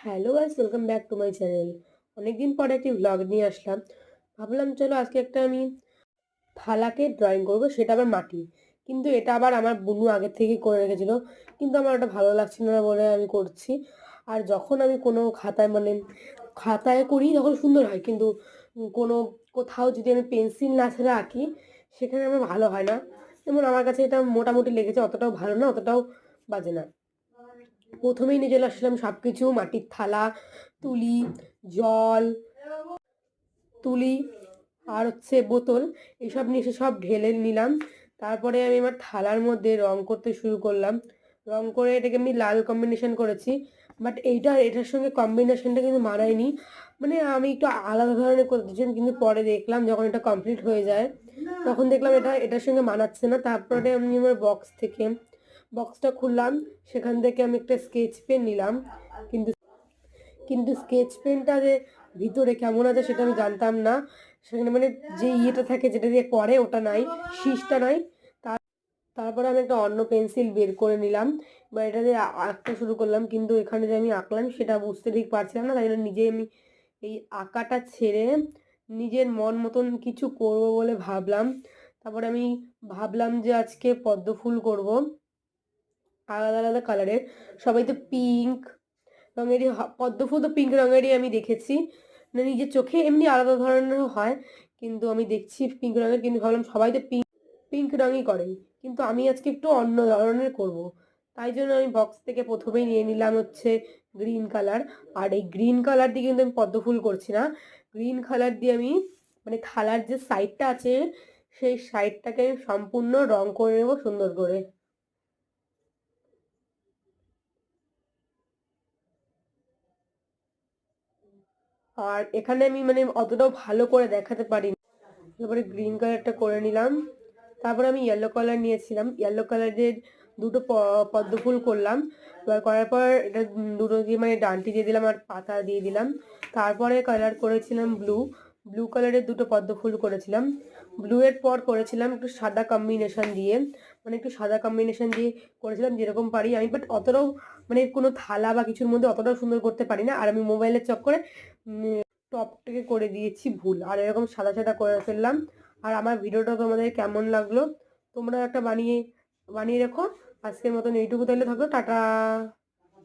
Hello guys, welcome back to my channel. অনেকদিন পরে একটি ভ্লগ নিয়ে আসলাম। ভাবলাম চলো আজকে একটা আমি থালাকে ড্রয়িং করবো, সেটা আবার মাটি। কিন্তু এটা আবার আমার বুনু আগের থেকেই করে রেখেছিল, কিন্তু আমার ওটা ভালো লাগছিল না বলে আমি করছি। আর যখন আমি কোনো খাতায় খাতায় করি তখন সুন্দর হয়, কিন্তু কোনো কোথাও যদি আমি পেন্সিল না ছেড়ে আঁকি সেখানে আমার ভালো হয় না। যেমন আমার কাছে এটা মোটামুটি লেগেছে, অতটাও ভালো না, অতটাও বাজে না। প্রথমেই নিয়ে চলে আসলাম সব কিছু, মাটির থালা, তুলি, জল, তুলি আর বোতল, এসব নিয়ে এসে সব ঢেলে নিলাম। তারপরে আমি আমার থালার মধ্যে রং করতে শুরু করলাম। রং করে এটাকে আমি লাল কম্বিনেশন করেছি, বাট এটার সঙ্গে কম্বিনেশনটা কিন্তু মানায়নি। মানে আমি একটু আলাদা ধরনের করতে চাই, কিন্তু পরে দেখলাম যখন এটা কমপ্লিট হয়ে যায় তখন দেখলাম এটার সঙ্গে মানাচ্ছে না। তারপরে আমি আমার বক্সটা খুললাম, সেখান থেকে আমি একটা স্কেচ পেন নিলাম। কিন্তু কিন্তু স্কেচ পেনটা যে ভিতরে কেমন আছে সেটা আমি জানতাম না। সেখানে মানে যে ইয়েটা থাকে যেটা দিয়ে করে ওটা নাই, শীষটা নাই। তারপরে আমি একটা অন্য পেন্সিল বের করে নিলাম, বা এটা দিয়ে আঁকতে শুরু করলাম। কিন্তু এখানে যে আমি আঁকলাম সেটা বুঝতে ঠিক পারছিলাম না, তাই জন্য নিজে আমি এই আঁকাটা ছেড়ে নিজের মন মতন কিছু করব বলে ভাবলাম। তারপরে আমি ভাবলাম যে আজকে পদ্ম ফুল করব, আলাদা আলাদা কালারের। সবাই তো পিঙ্ক রঙেরই পদ্ম ফুল তো পিঙ্ক রঙেরই আমি দেখেছি, মানে নিজের চোখে এমনি আলাদা ধরনেরও হয়, কিন্তু আমি দেখছি পিঙ্ক রঙের। কিন্তু ভাবলাম সবাই তো পিঙ্ক পিঙ্ক রঙই করে, কিন্তু আমি আজকে একটু অন্য ধরনের করব। তাই জন্য আমি বক্স থেকে প্রথমেই নিয়ে নিলাম গ্রিন কালার। আর এই গ্রিন কালার দিয়ে কিন্তু আমি পদ্ম ফুল করছি না, গ্রিন কালার দিয়ে আমি মানে থালার যে সাইডটা আছে সেই সাইডটাকে আমি সম্পূর্ণ রং করে নেবো সুন্দর করে। আর এখানে আমি মানে অতটাও ভালো করে দেখাতে পারি। তারপরে গ্রিন কালারটা করে নিলাম। তারপরে আমি ইয়েলো কালার নিয়েছিলাম, ইয়েলো কালারের দুটো পদ্ম ফুল করলাম। এবার করার পর এটা দুটো দিয়ে মানে ডান্টি দিয়ে দিলাম আর পাতা দিয়ে দিলাম। তারপরে কালার করেছিলাম ব্লু, ব্লু কালারের দুটো পদ্ম ফুল করেছিলাম। ব্লু এর পর করেছিলাম একটু সাদা কম্বিনেশন দিয়ে, মানে একটু সাদা কম্বিনেশন দিয়ে করেছিলাম যেরকম পারি আমি, বাট অতটাও মানে কোনো থালা বা কিছুর মধ্যে অতটাও সুন্দর করতে পারি না। আর আমি মোবাইলের চক্করে টপটাকে করে দিয়েছি ভুল, আর এরকম সাদা সাদা করে ফেললাম। আর আমার ভিডিওটা তোমাদের কেমন লাগলো তোমরা একটা বানিয়ে বানিয়ে রেখো। আজকের মতন এইটুকু, তাহলে থাকো, টাটা।